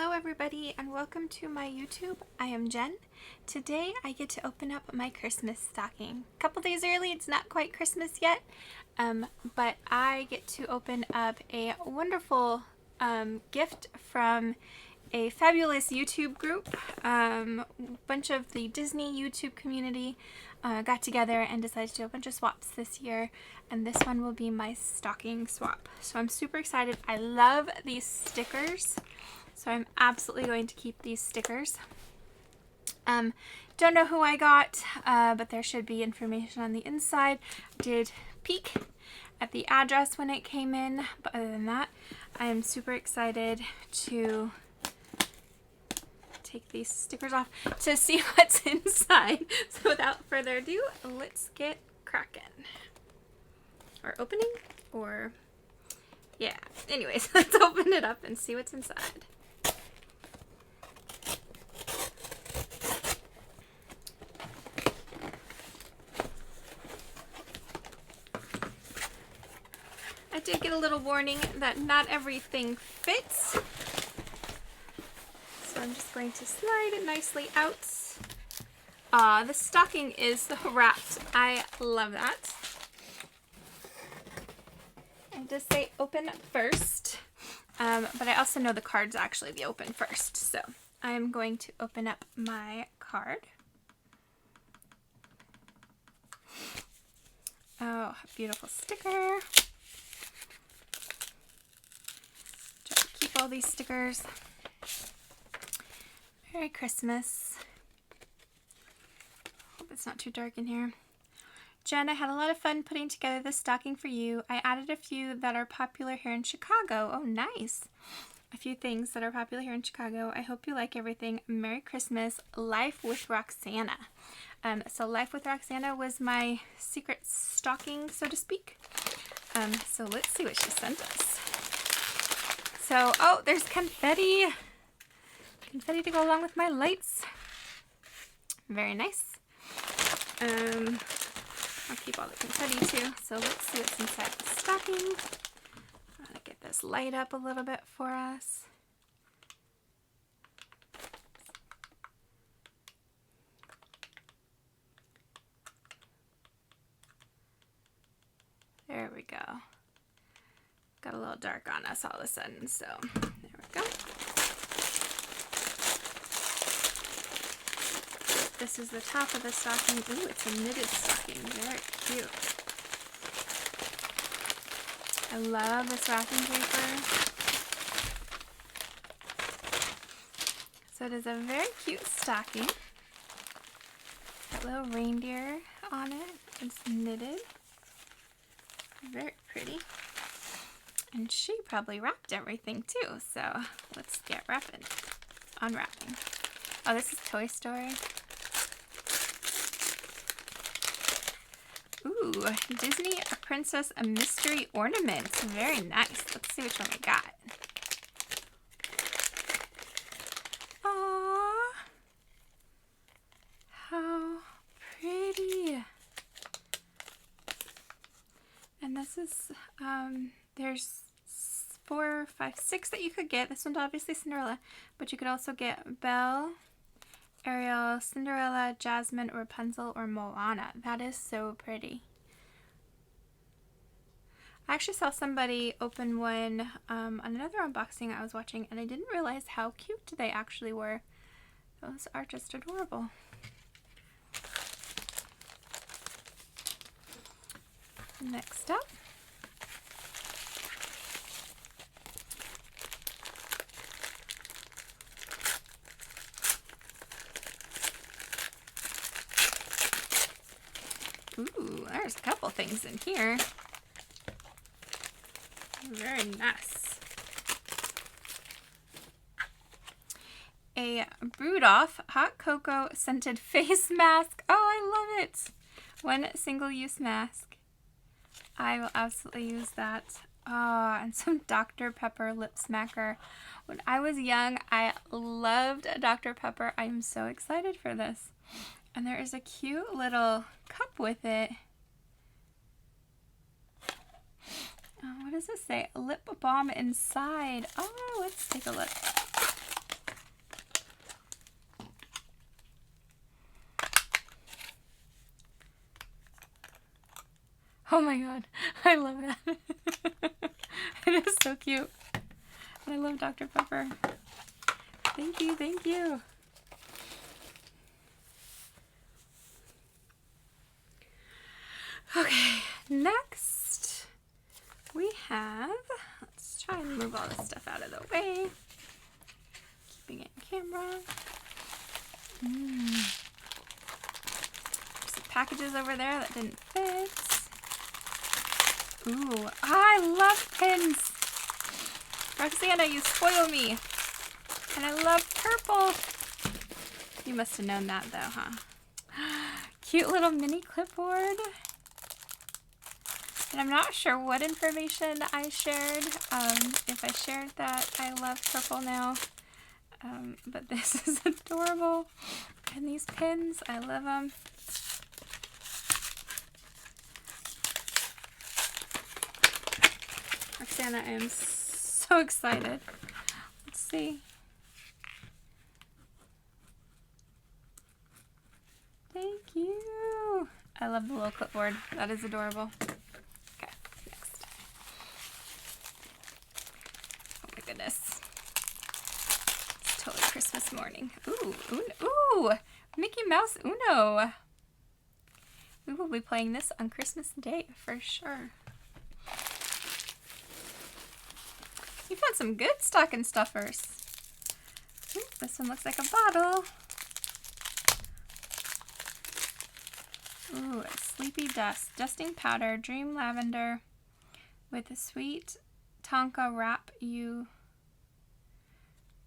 Hello everybody and welcome to my YouTube. I am Jen. Today I get to open up my Christmas stocking. A couple days early, it's not quite Christmas yet, but I get to open up a wonderful gift from a fabulous YouTube group. A bunch of the Disney YouTube community got together and decided to do a bunch of swaps this year, and this one will be my stocking swap. So I'm super excited. I love these stickers. So I'm absolutely going to keep these stickers. Don't know who I got, but there should be information on the inside. Did peek at the address when it came in, but other than that, I am super excited to take these stickers off to see what's inside. So without further ado, let's get cracking. Or opening, or yeah. Anyways, let's open it up and see what's inside. I did get a little warning that not everything fits. So I'm just going to slide it nicely out. The stocking is wrapped. I love that. It does say open first, but I also know the card's actually the open first. So I'm going to open up my card. Oh, beautiful sticker. All these stickers. Merry Christmas. Hope it's not too dark in here. Jen, I had a lot of fun putting together this stocking for you. I added a few that are popular here in Chicago. Oh, nice. A few things that are popular here in Chicago. I hope you like everything. Merry Christmas. Life with Roxanna. So Life with Roxanna was my secret stocking, so to speak. So let's see what she sent us. So, oh, there's confetti. Confetti to go along with my lights. Very nice. I'll keep all the confetti too. So let's see what's inside the stocking. I'm going to get this light up a little bit for us. There we go. Got a little dark on us all of a sudden, so there we go. This is the top of the stocking. Ooh, it's a knitted stocking. Very cute. I love this wrapping paper. So it is a very cute stocking. Got a little reindeer on it. It's knitted. Very pretty. And she probably wrapped everything too, so let's get unwrapping. Oh, this is Toy Story. Ooh, Disney Princess a Mystery Ornament. Very nice. Let's see which one we got. Aww. How pretty. And this is, there's 4, 5, 6 that you could get. This one's obviously Cinderella, but you could also get Belle, Ariel, Cinderella, Jasmine, Rapunzel, or Moana. That is so pretty. I actually saw somebody open one on another unboxing I was watching, and I didn't realize how cute they actually were. Those are just adorable. Next up, ooh, there's a couple things in here. Very nice. A Brewed Off hot cocoa scented face mask. Oh, I love it. One single-use mask. I will absolutely use that. Oh, and some Dr. Pepper lip smacker. When I was young, I loved Dr. Pepper. I am so excited for this. And there is a cute little cup with it. Oh, what does this say? Lip balm inside. Oh, let's take a look. Oh my god, I love that. It is so cute. I love Dr. Pepper. Thank you, thank you. Okay, next we have, let's try and move all this stuff out of the way. Keeping it in camera. Some packages over there that didn't fit. Ooh, I love pins. Roxanna, you spoil me. And I love purple. You must have known that though, huh? Cute little mini clipboard. And I'm not sure what information I shared. If I shared that I love purple now. But this is adorable. And these pins, I love them. Roxanna, I am so excited. Let's see. Thank you. I love the little clipboard. That is adorable. Okay, next. Oh my goodness. It's totally Christmas morning. Ooh, ooh, Mickey Mouse Uno. We will be playing this on Christmas Day for sure. You found some good stocking stuffers. Ooh, this one looks like a bottle. Ooh, Sleepy Dust, dusting powder, dream lavender with a sweet tonka wrap you.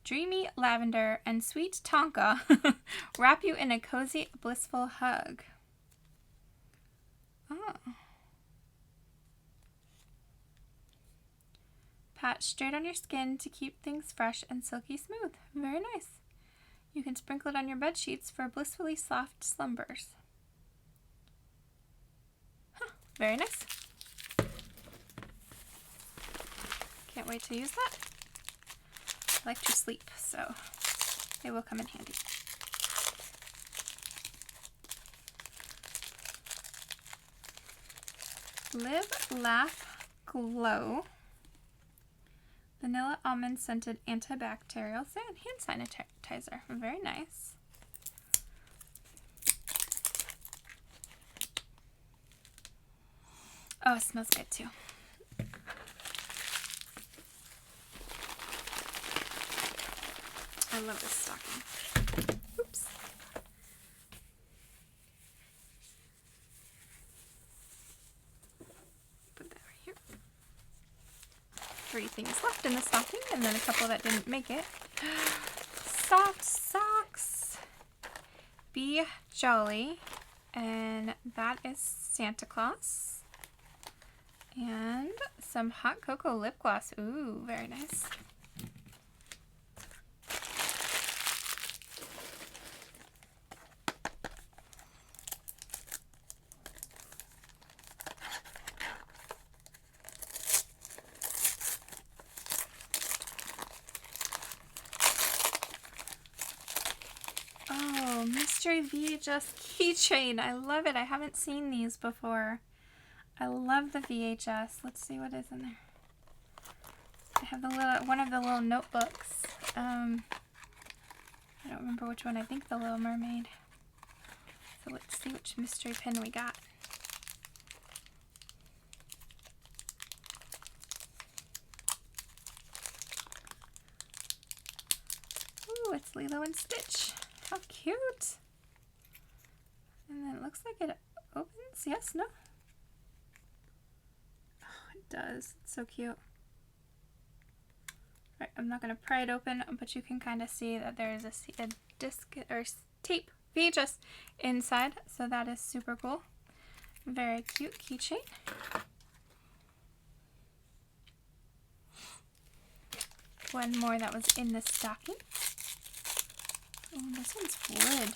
Dreamy lavender and sweet tonka wrap you in a cozy, blissful hug. Oh. Pat straight on your skin to keep things fresh and silky smooth. Very nice. You can sprinkle it on your bed sheets for blissfully soft slumbers. Huh, very nice. Can't wait to use that. I like to sleep, so they will come in handy. Live, Laugh, Glow. Vanilla almond scented antibacterial hand sanitizer. Very nice. Oh, it smells good too. I love this stocking. Oops. Put that right here. 3 things left in the stocking, and then a couple that didn't make it. Soft socks. Be Jolly. And that is Santa Claus. And some hot cocoa lip gloss. Ooh, very nice. Oh, mystery VHS keychain. I love it. I haven't seen these before. I love the VHS. Let's see what is in there. I have the little one of the little notebooks. I don't remember which one. I think the Little Mermaid. So let's see which mystery pin we got. Ooh, it's Lilo and Stitch. How cute! And then it looks like it opens. Yes, no? Oh, it does. It's so cute. Right, I'm not going to pry it open, but you can kind of see that there is a disc or tape VHS inside, so that is super cool. Very cute keychain. One more that was in the stocking. Oh, this one's wood.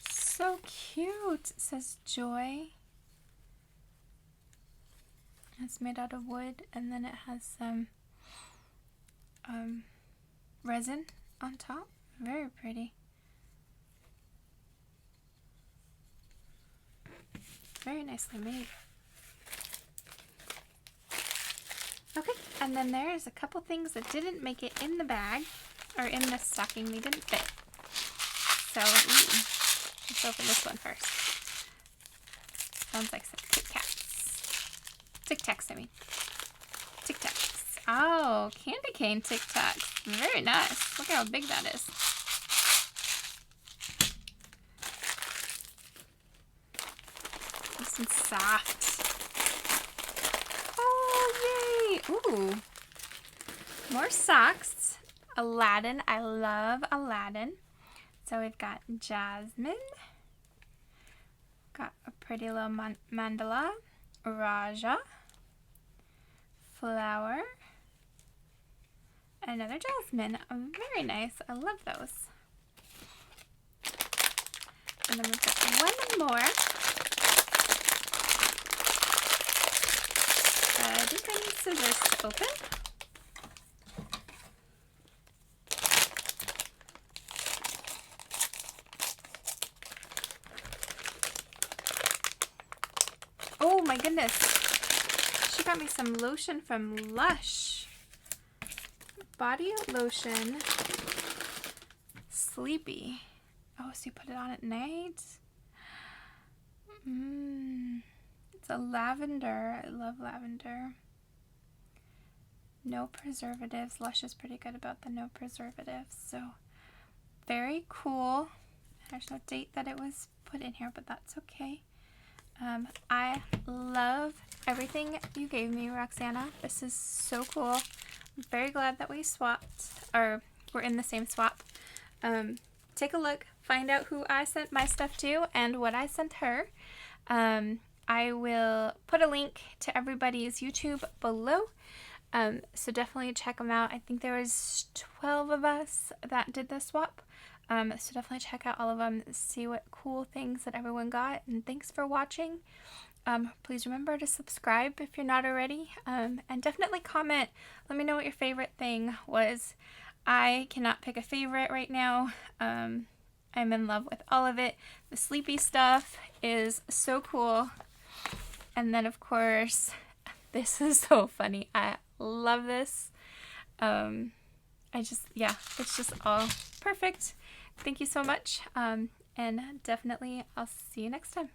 So cute. It says Joy. It's made out of wood, and then it has some resin on top. Very pretty. very nicely made. Okay, and then there's a couple things that didn't make it in the bag, or in the stocking. They didn't fit. So, let's open this one first. Sounds like some Kit Kats. Tic Tacs, I mean. Tic Tacs. Oh, candy cane Tic Tacs. Very nice. Look how big that is. Nice and soft. Oh, yay! Ooh. More socks. Aladdin. I love Aladdin. So we've got Jasmine. Got a pretty little mandala. Raja. Flower. Another Jasmine. Very nice. I love those. And then we've got one more. I think I need scissors to open. Oh my goodness. She got me some lotion from Lush. Body lotion. Sleepy. Oh, so you put it on at night? It's a lavender. I love lavender. No preservatives. Lush is pretty good about the no preservatives. So, very cool. There's no date that it was put in here, but that's okay. I love everything you gave me, Roxanna. This is so cool. I'm very glad that we swapped, or we're in the same swap. Take a look, find out who I sent my stuff to and what I sent her. I will put a link to everybody's YouTube below. So definitely check them out. I think there was 12 of us that did the swap. So definitely check out all of them, see what cool things that everyone got, and thanks for watching. Please remember to subscribe if you're not already, and definitely comment. Let me know what your favorite thing was. I cannot pick a favorite right now. I'm in love with all of it. The sleepy stuff is so cool. And then of course, this is so funny. I love this. Yeah, it's just all perfect. Thank you so much, and definitely I'll see you next time.